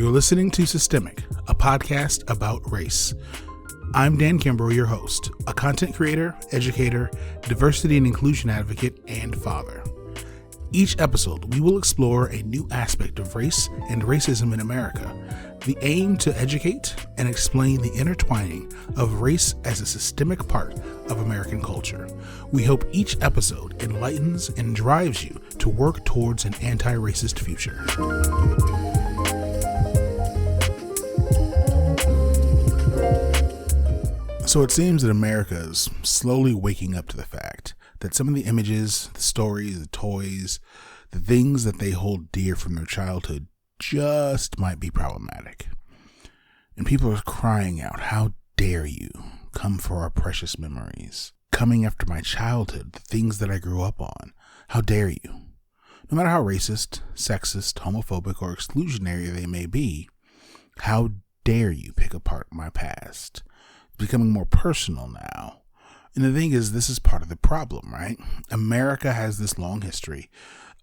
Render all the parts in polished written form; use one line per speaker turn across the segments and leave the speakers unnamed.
You're listening to Systemic, a podcast about race. I'm Dan Kimbrough, your host, a content creator, educator, diversity and inclusion advocate, and father. Each episode, we will explore a new aspect of race and racism in America. The aim to educate and explain the intertwining of race as a systemic part of American culture. We hope each episode enlightens and drives you to work towards an anti-racist future. So it seems that America is slowly waking up to the fact that some of the images, the stories, the toys, the things that they hold dear from their childhood just might be problematic. And people are crying out, how dare you come for our precious memories? Coming after my childhood, the things that I grew up on. How dare you? No matter how racist, sexist, homophobic, or exclusionary they may be, how dare you pick apart my past? It's becoming more personal now. And the thing is, this is part of the problem, right? America has this long history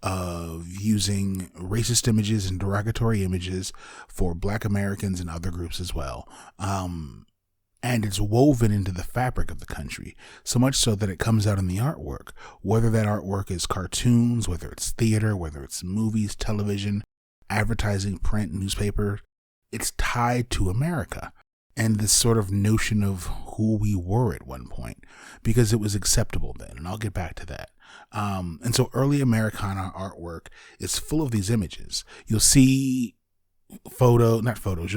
of using racist images and derogatory images for Black Americans and other groups as well. And it's woven into the fabric of the country, so much so that it comes out in the artwork, whether that artwork is cartoons, whether it's theater, whether it's movies, television, advertising, print, newspaper. It's tied to America and this sort of notion of who we were at one point, because it was acceptable then, and I'll get back to that. And so early Americana artwork is full of these images. You'll see you'll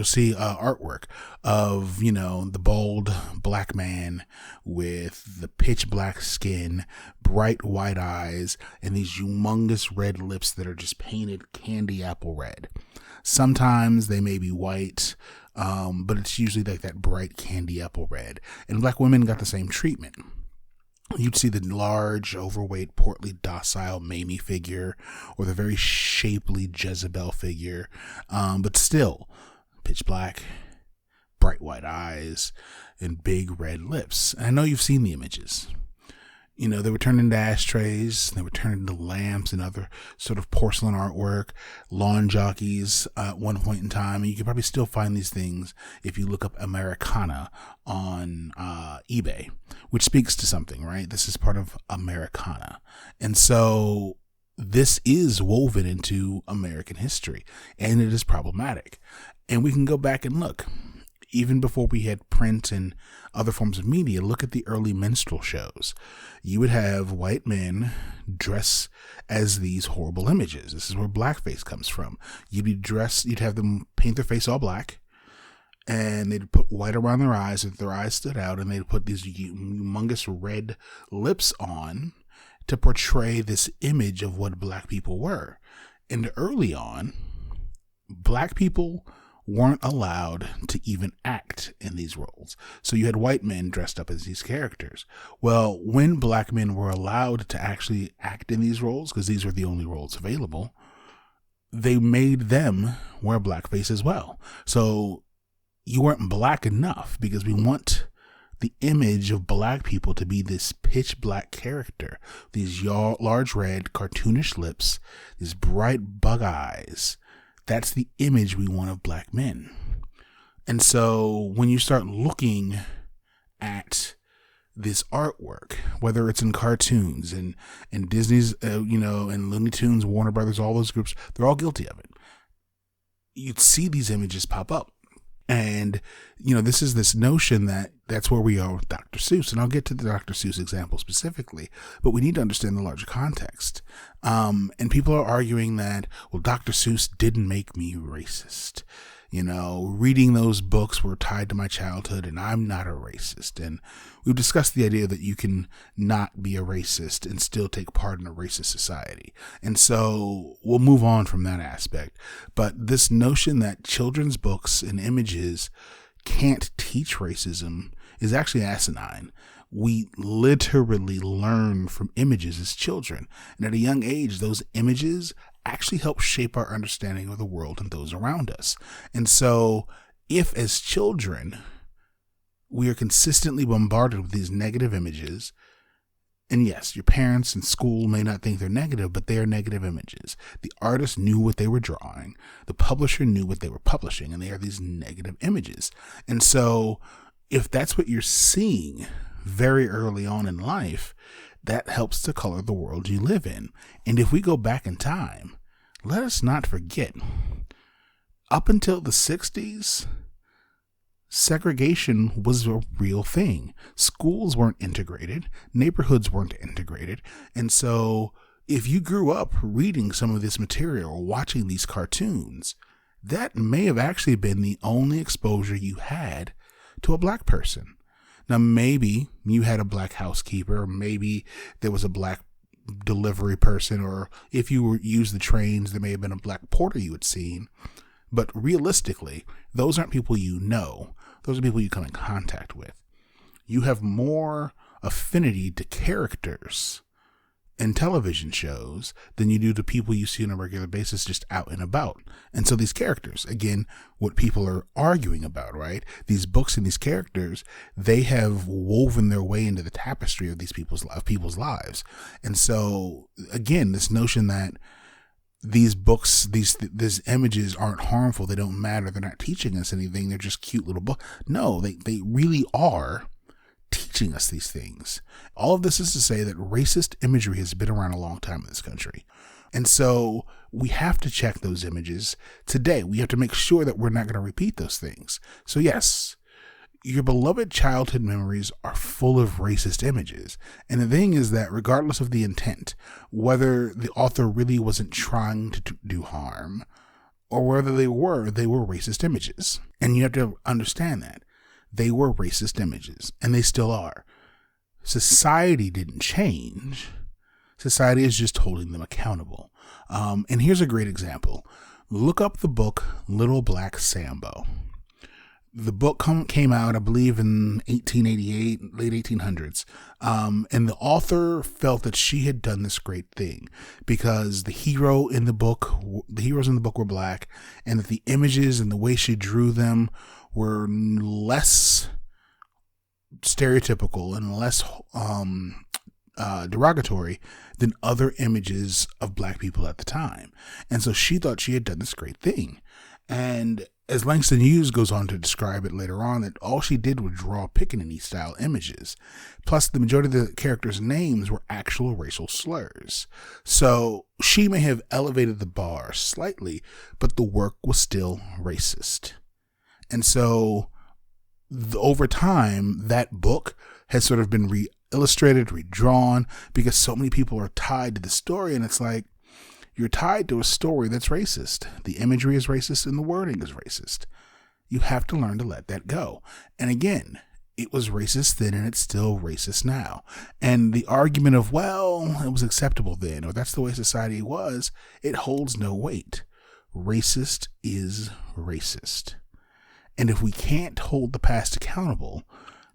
see artwork of, the bald Black man with the pitch black skin, bright white eyes, and these humongous red lips that are just painted candy apple red. Sometimes they may be white, but it's usually like that bright candy apple red. And Black women got the same treatment. You'd see the large, overweight, portly, docile Mamie figure, or the very shapely Jezebel figure, but still pitch black, bright white eyes, and big red lips. And I know you've seen the images. They were turned into ashtrays, they were turned into lamps and other sort of porcelain artwork, lawn jockeys at one point in time. And you can probably still find these things if you look up Americana on eBay, which speaks to something, right? This is part of Americana. And so this is woven into American history, and it is problematic. And we can go back and look. Even before we had print and other forms of media, look at the early minstrel shows. You would have white men dress as these horrible images. This is where blackface comes from. You'd have them paint their face all black, and they'd put white around their eyes so that their eyes stood out, and they'd put these humongous red lips on to portray this image of what Black people were. And early on, Black people weren't allowed to even act in these roles. So you had white men dressed up as these characters. Well, when Black men were allowed to actually act in these roles, because these were the only roles available, they made them wear blackface as well. So you weren't Black enough, because we want the image of Black people to be this pitch black character, these large red cartoonish lips, these bright bug eyes. That's the image we want of Black men. And so when you start looking at this artwork, whether it's in cartoons and Disney's, and Looney Tunes, Warner Brothers, all those groups, they're all guilty of it. You'd see these images pop up. And, this is this notion that's where we are with Dr. Seuss. And I'll get to the Dr. Seuss example specifically, but we need to understand the larger context. And people are arguing that, well, Dr. Seuss didn't make me racist. Reading those books were tied to my childhood, and I'm not a racist. And we've discussed the idea that you can not be a racist and still take part in a racist society. And so we'll move on from that aspect. But this notion that children's books and images can't teach racism is actually asinine. We literally learn from images as children. And at a young age, those images actually help shape our understanding of the world and those around us. And so if as children we are consistently bombarded with these negative images, And yes, your parents and school may not think they're negative, but they are negative images. The artist knew what they were drawing. The publisher knew what they were publishing, and they are these negative images. And so if that's what you're seeing very early on in life, that helps to color the world you live in. And if we go back in time, let us not forget, up until the 60s, segregation was a real thing. Schools weren't integrated. Neighborhoods weren't integrated. And so if you grew up reading some of this material or watching these cartoons, that may have actually been the only exposure you had to a black person. Now, maybe you had a black housekeeper, or maybe there was a black delivery person, or if you used the trains, there may have been a black porter you had seen. But realistically, those aren't people you know. Those are people you come in contact with. You have more affinity to characters in television shows than you do to people you see on a regular basis just out and about. And so these characters, again, what people are arguing about, right? These books and these characters, they have woven their way into the tapestry of these people's lives. And so, again, this notion that these books, these images aren't harmful, they don't matter, they're not teaching us anything, they're just cute little books. No, they really are teaching us these things. All of this is to say that racist imagery has been around a long time in this country. And so we have to check those images today. We have to make sure that we're not going to repeat those things. So yes, your beloved childhood memories are full of racist images. And the thing is that regardless of the intent, whether the author really wasn't trying to do harm or whether they were racist images. And you have to understand that. They were racist images, and they still are. Society didn't change. Society is just holding them accountable. And here's a great example. Look up the book Little Black Sambo. The book came out, I believe, in 1888, late 1800s. And the author felt that she had done this great thing because the heroes in the book were black, and that the images and the way she drew them were less stereotypical and less derogatory than other images of black people at the time. And so she thought she had done this great thing. And as Langston Hughes goes on to describe it later on, that all she did was draw Pickaninny-style images. Plus, the majority of the characters' names were actual racial slurs. So she may have elevated the bar slightly, but the work was still racist. And so over time, that book has sort of been re-illustrated, redrawn, because so many people are tied to the story. And it's like, you're tied to a story that's racist. The imagery is racist and the wording is racist. You have to learn to let that go. And again, it was racist then and it's still racist now. And the argument of, well, it was acceptable then, or that's the way society was, it holds no weight. Racist is racist. And if we can't hold the past accountable,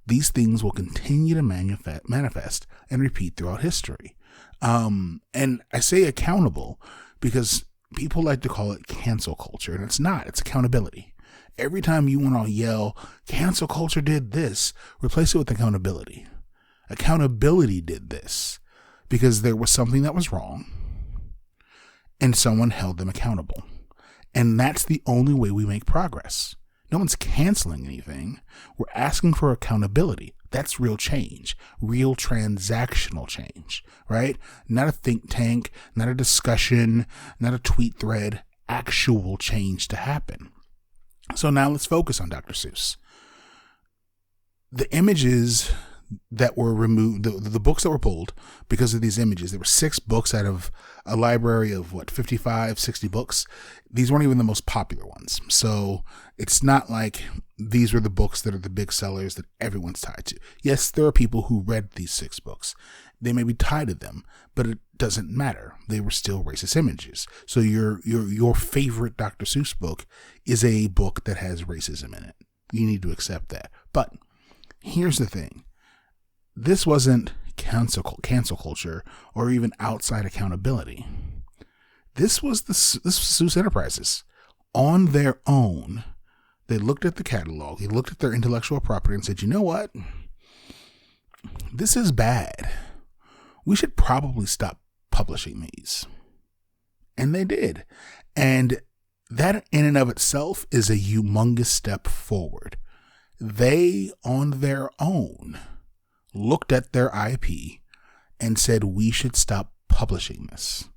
these things will continue to manifest and repeat throughout history. And I say accountable because people like to call it cancel culture, and it's not. It's accountability. Every time you want to yell, cancel culture did this, replace it with accountability. Accountability did this because there was something that was wrong and someone held them accountable. And that's the only way we make progress. No one's canceling anything. We're asking for accountability. That's real change, real transactional change, right? Not a think tank, not a discussion, not a tweet thread, actual change to happen. So now let's focus on Dr. Seuss. The images that were removed, the books that were pulled because of these images, there were 6 books out of a library of 55, 60 books. These weren't even the most popular ones. So it's not like these were the books that are the big sellers that everyone's tied to. Yes, there are people who read these 6 books. They may be tied to them, but it doesn't matter. They were still racist images. So your favorite Dr. Seuss book is a book that has racism in it. You need to accept that. But here's the thing. This wasn't cancel culture or even outside accountability. This was Seuss Enterprises. On their own, they looked at the catalog, they looked at their intellectual property and said, you know what? This is bad. we should probably stop publishing these. And they did. And that in and of itself is a humongous step forward. They, on their own, looked at their IP and said, we should stop publishing this.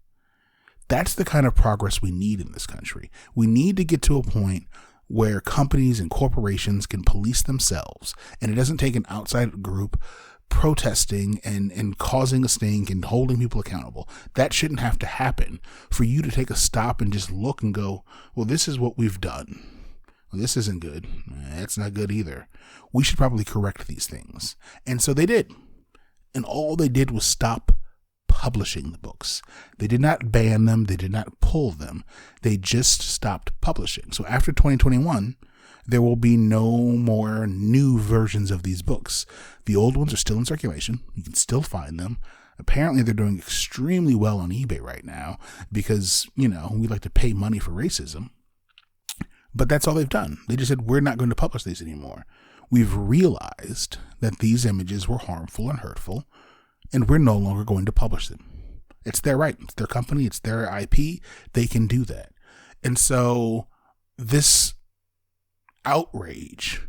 That's the kind of progress we need in this country. We need to get to a point where companies and corporations can police themselves, and it doesn't take an outside group protesting and causing a stink and holding people accountable. That shouldn't have to happen for you to take a stop and just look and go, well, this is what we've done. Well, this isn't good. That's not good either. We should probably correct these things. And so they did. And all they did was stop publishing the books. They did not ban them. They did not pull them. They just stopped publishing. So after 2021, there will be no more new versions of these books. The old ones are still in circulation. You can still find them. Apparently, they're doing extremely well on eBay right now because, we like to pay money for racism. But that's all they've done. They just said, we're not going to publish these anymore. We've realized that these images were harmful and hurtful, and we're no longer going to publish them. It's their right. It's their company. It's their IP. They can do that. And so this outrage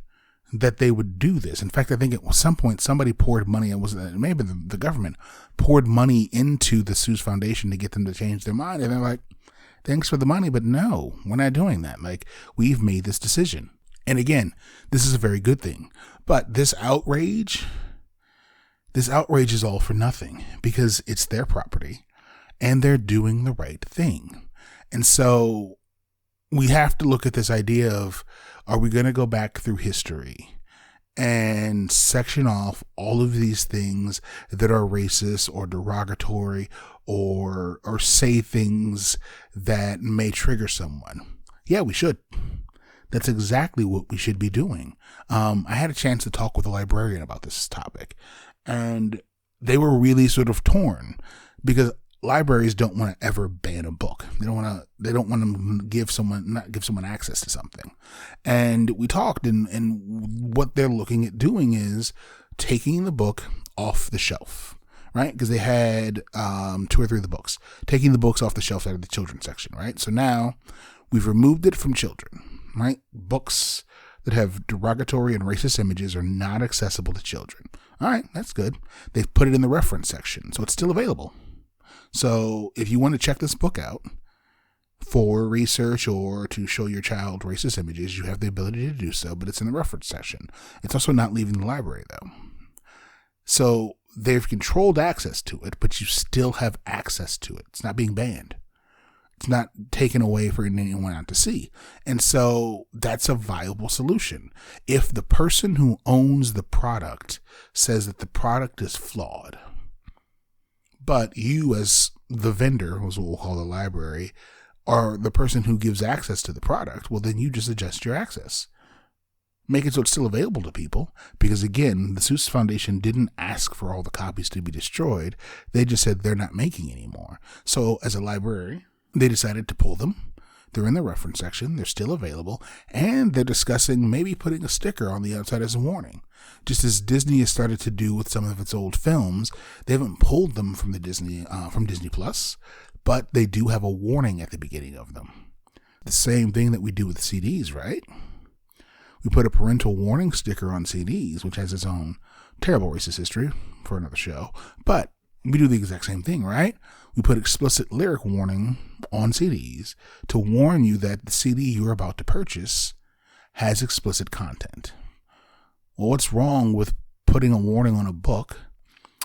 that they would do this. In fact, I think at some point somebody poured money, maybe the government poured money into the Seuss Foundation to get them to change their mind. And they're like, thanks for the money, but no, we're not doing that. Like, we've made this decision. And again, this is a very good thing. But this outrage is all for nothing because it's their property and they're doing the right thing. And so we have to look at this idea of, are we going to go back through history and section off all of these things that are racist or derogatory or say things that may trigger someone? Yeah, we should. That's exactly what we should be doing. I had a chance to talk with a librarian about this topic, and they were really sort of torn because libraries don't want to ever ban a book. They don't want to not give someone access to something. And we talked, and what they're looking at doing is taking the book off the shelf, right? Because they had 2 or 3 of the books, taking the books off the shelf out of the children's section, right? So now we've removed it from children, right? Books that have derogatory and racist images are not accessible to children. All right, that's good. They've put it in the reference section, so it's still available. So if you want to check this book out for research or to show your child racist images, you have the ability to do so, but it's in the reference section. It's also not leaving the library, though. So they've controlled access to it, but you still have access to it. It's not being banned. It's not taken away for anyone out to see. And so that's a viable solution. If the person who owns the product says that the product is flawed, but you as the vendor, was what we'll call the library, are the person who gives access to the product, well, then you just adjust your access. Make it so it's still available to people, because again, the Seuss Foundation didn't ask for all the copies to be destroyed. They just said they're not making anymore. So as a library, they decided to pull them. They're in the reference section. They're still available. And they're discussing maybe putting a sticker on the outside as a warning. Just as Disney has started to do with some of its old films, they haven't pulled them from Disney Plus, but they do have a warning at the beginning of them. The same thing that we do with CDs, right? We put a parental warning sticker on CDs, which has its own terrible racist history for another show, but we do the exact same thing, right? We put explicit lyric warning on CDs to warn you that the CD you're about to purchase has explicit content. Well, what's wrong with putting a warning on a book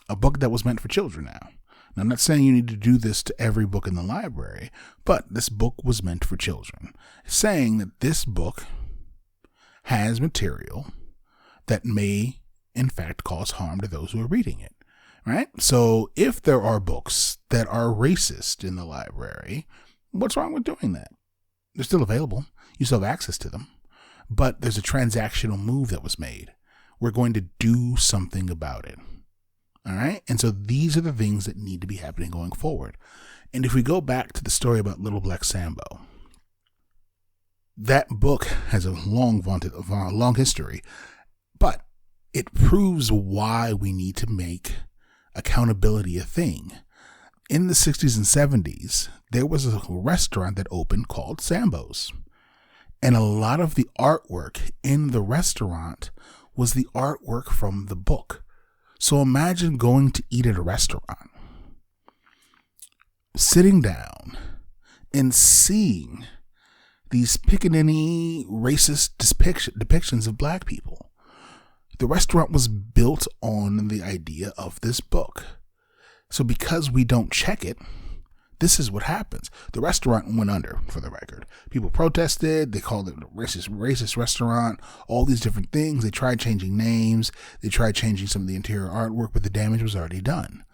that was meant for children now? Now, I'm not saying you need to do this to every book in the library, but this book was meant for children. Saying that this book has material that may, in fact, cause harm to those who are reading it. Right? So if there are books that are racist in the library, what's wrong with doing that? They're still available. You still have access to them. But there's a transactional move that was made. We're going to do something about it. All right? And so these are the things that need to be happening going forward. And if we go back to the story about Little Black Sambo, that book has a long history, but it proves why we need to make accountability a thing. In the 60s and 70s, there was a restaurant that opened called Sambo's. And a lot of the artwork in the restaurant was the artwork from the book. So imagine going to eat at a restaurant, sitting down and seeing these pickaninny racist depictions of black people. The restaurant was built on the idea of this book. So because we don't check it, this is what happens. The restaurant went under, for the record. People protested. They called it a racist restaurant, all these different things. They tried changing names. They tried changing some of the interior artwork, but the damage was already done,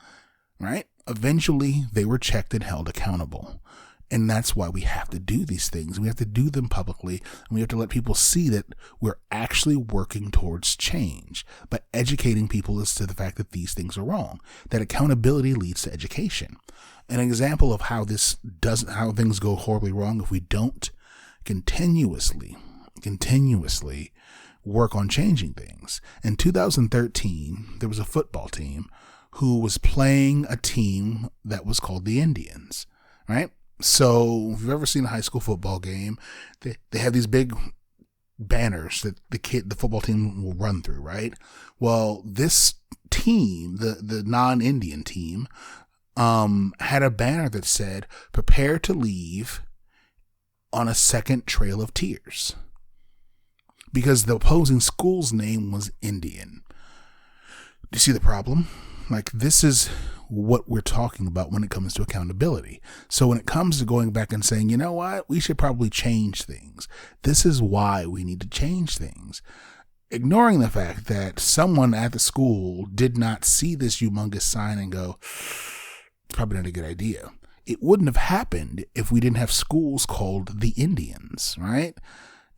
right? Eventually, they were checked and held accountable. And that's why we have to do these things. We have to do them publicly, and we have to let people see that we're actually working towards change by educating people as to the fact that these things are wrong, that accountability leads to education. An example of how how things go horribly wrong if we don't continuously work on changing things. In 2013, there was a football team who was playing a team that was called the Indians, right? So if you've ever seen a high school football game, they have these big banners that the football team will run through, right? Well, this team, the non-Indian team, had a banner that said, "Prepare to leave on a second trail of tears," because the opposing school's name was Indian. Do you see the problem? Like, this is what we're talking about when it comes to accountability. So when it comes to going back and saying, you know what, we should probably change things. This is why we need to change things. Ignoring the fact that someone at the school did not see this humongous sign and go, it's probably not a good idea. It wouldn't have happened if we didn't have schools called the Indians, right?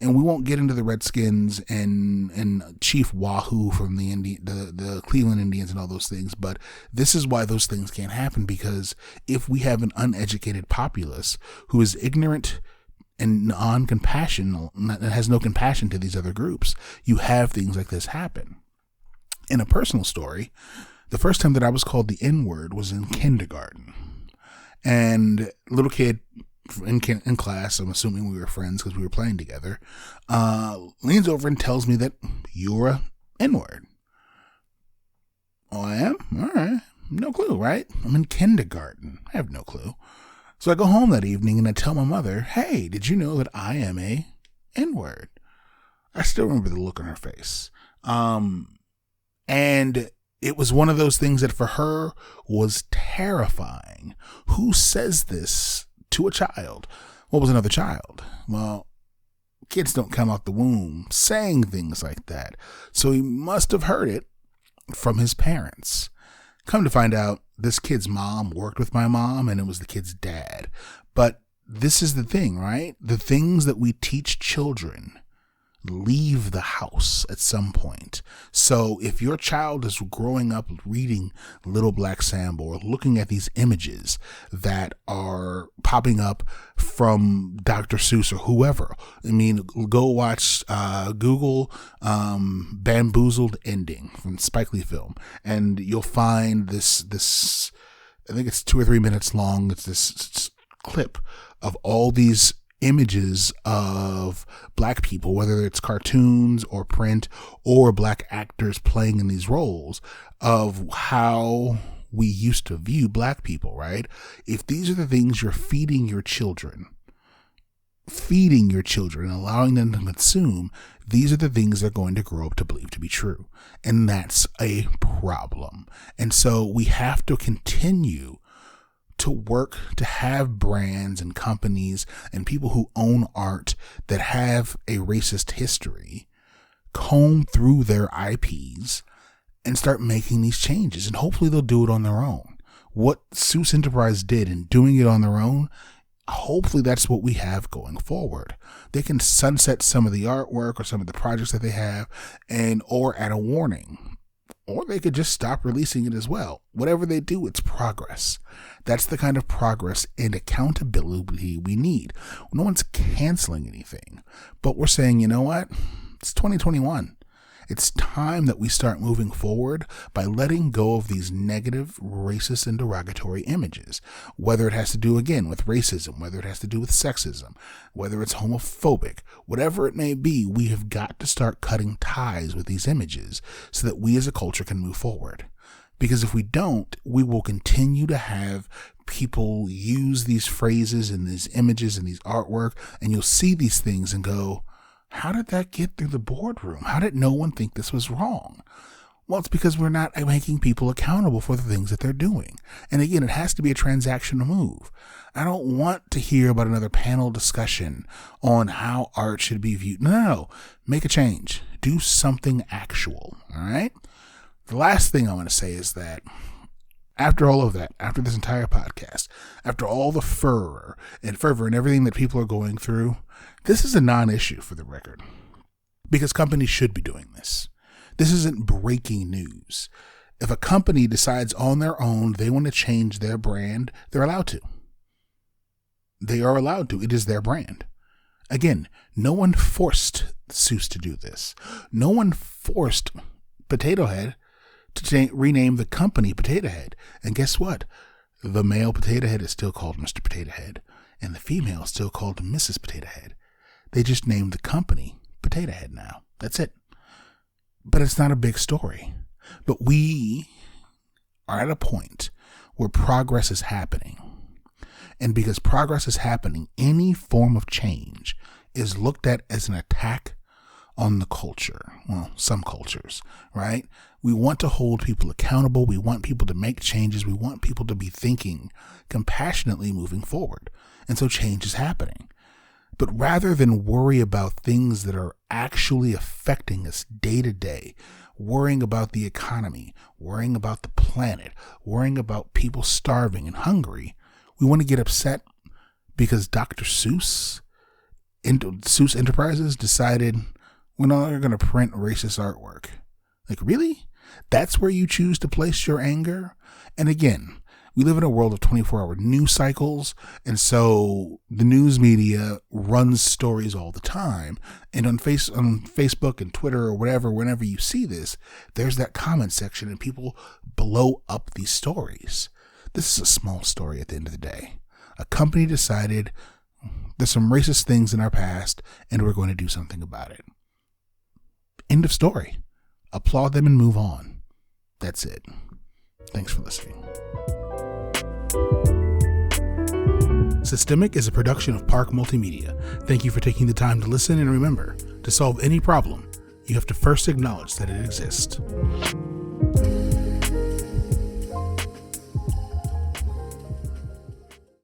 And we won't get into the Redskins and Chief Wahoo from the Cleveland Indians and all those things, but this is why those things can't happen, because if we have an uneducated populace who is ignorant and non-compassionate and has no compassion to these other groups, you have things like this happen. In a personal story, the first time that I was called the N-word was in kindergarten. And a little kid in class, I'm assuming we were friends because we were playing together, leans over and tells me that you're a N-word. Oh, I am? All right. No clue, right? I'm in kindergarten. I have no clue. So I go home that evening and I tell my mother, hey, did you know that I am a N-word? I still remember the look on her face. And it was one of those things that for her was terrifying. Who says this to a child? What was another child? Well, kids don't come out the womb saying things like that. So he must have heard it from his parents. Come to find out, this kid's mom worked with my mom, and it was the kid's dad. But this is the thing, right? The things that we teach children leave the house at some point. So if your child is growing up reading Little Black Sambo or looking at these images that are popping up from Dr. Seuss or whoever, I mean, go watch, Google Bamboozled Ending from Spike Lee film, and you'll find this, I think it's 2 or 3 minutes long. It's this clip of all these images of black people, whether it's cartoons or print or black actors playing in these roles, of how we used to view black people, right? If these are the things you're feeding your children, allowing them to consume, these are the things they're going to grow up to believe to be true. And that's a problem. And so we have to continue to work to have brands and companies and people who own art that have a racist history comb through their IPs and start making these changes. And hopefully they'll do it on their own. What Seuss Enterprise did in doing it on their own, hopefully that's what we have going forward. They can sunset some of the artwork or some of the projects that they have, or add a warning. Or they could just stop releasing it as well. Whatever they do, it's progress. That's the kind of progress and accountability we need. No one's canceling anything, but we're saying, you know what? It's 2021. It's time that we start moving forward by letting go of these negative, racist, and derogatory images, whether it has to do, again, with racism, whether it has to do with sexism, whether it's homophobic, whatever it may be. We have got to start cutting ties with these images so that we as a culture can move forward. Because if we don't, we will continue to have people use these phrases and these images and these artwork, and you'll see these things and go, how did that get through the boardroom? How did no one think this was wrong? Well, it's because we're not making people accountable for the things that they're doing. And again, it has to be a transactional move. I don't want to hear about another panel discussion on how art should be viewed. No. Make a change. Do something actual. All right? The last thing I want to say is that after all of that, after this entire podcast, after all the fervor and everything that people are going through, this is a non-issue for the record, because companies should be doing this. This isn't breaking news. If a company decides on their own they want to change their brand, they're allowed to. They are allowed to. It is their brand. Again, no one forced Seuss to do this. No one forced Potato Head to rename the company Potato Head. And guess what? The male Potato Head is still called Mr. Potato Head, and the female is still called Mrs. Potato Head. They just named the company Potato Head now. That's it. But it's not a big story. But we are at a point where progress is happening. And because progress is happening, any form of change is looked at as an attack on the culture. Well, some cultures, right? We want to hold people accountable. We want people to make changes. We want people to be thinking compassionately moving forward. And so change is happening. But rather than worry about things that are actually affecting us day to day, worrying about the economy, worrying about the planet, worrying about people starving and hungry, we want to get upset because Dr. Seuss Enterprises decided we're no longer going to print racist artwork. Like, really? That's where you choose to place your anger? And again, we live in a world of 24-hour news cycles, and so the news media runs stories all the time. And on Facebook and Twitter or whatever, whenever you see this, there's that comment section, and people blow up these stories. This is a small story at the end of the day. A company decided there's some racist things in our past, and we're going to do something about it. End of story. Applaud them and move on. That's it. Thanks for listening. Systemic is a production of Park Multimedia. Thank you for taking the time to listen, and remember, to solve any problem, you have to first acknowledge that it exists.